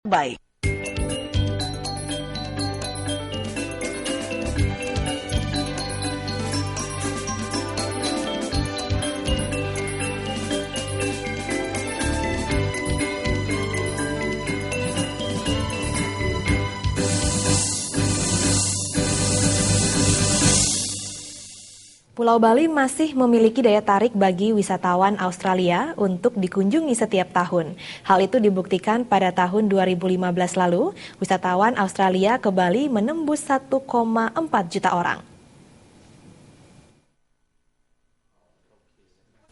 Baik. Pulau Bali masih memiliki daya tarik bagi wisatawan Australia untuk dikunjungi setiap tahun. Hal itu dibuktikan pada tahun 2015 lalu, wisatawan Australia ke Bali menembus 1,4 juta orang.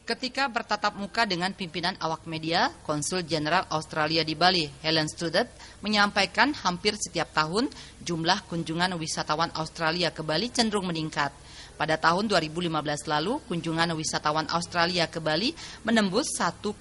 Ketika bertatap muka dengan pimpinan awak media, Konsul Jenderal Australia di Bali, Helen Studdert, menyampaikan hampir setiap tahun jumlah kunjungan wisatawan Australia ke Bali cenderung meningkat. Pada tahun 2015 lalu, kunjungan wisatawan Australia ke Bali menembus 1,4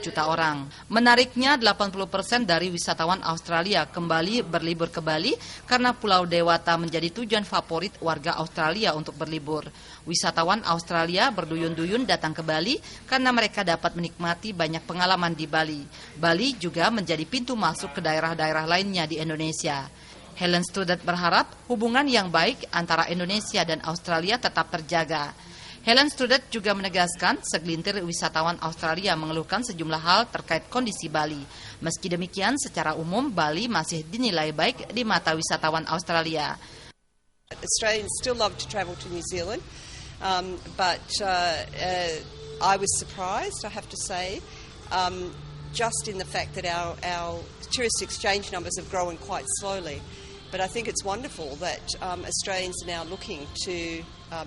juta orang. Menariknya, 80% dari wisatawan Australia kembali berlibur ke Bali karena Pulau Dewata menjadi tujuan favorit warga Australia untuk berlibur. Wisatawan Australia berduyun-duyun datang ke Bali karena mereka dapat menikmati banyak pengalaman di Bali. Bali juga menjadi pintu masuk ke daerah-daerah lainnya di Indonesia. Helen Studdert berharap hubungan yang baik antara Indonesia dan Australia tetap terjaga. Helen Studdert juga menegaskan segelintir wisatawan Australia mengeluhkan sejumlah hal terkait kondisi Bali. Meski demikian, secara umum Bali masih dinilai baik di mata wisatawan Australia. Australians still love to travel to New Zealand, but I was surprised, I have to say, just in the fact that our tourist exchange numbers have grown quite slowly. But I think it's wonderful that Australians are now looking to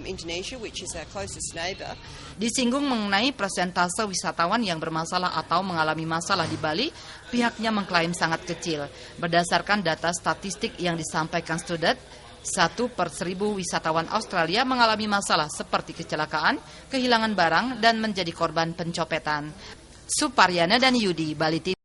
Indonesia, which is our closest neighbour. Disinggung mengenai persentase wisatawan yang bermasalah atau mengalami masalah di Bali, pihaknya mengklaim sangat kecil. Berdasarkan data statistik yang disampaikan Studdert, 1/1000 wisatawan Australia mengalami masalah seperti kecelakaan, kehilangan barang, dan menjadi korban pencopetan. Suparyana dan Yudi, Bali TV.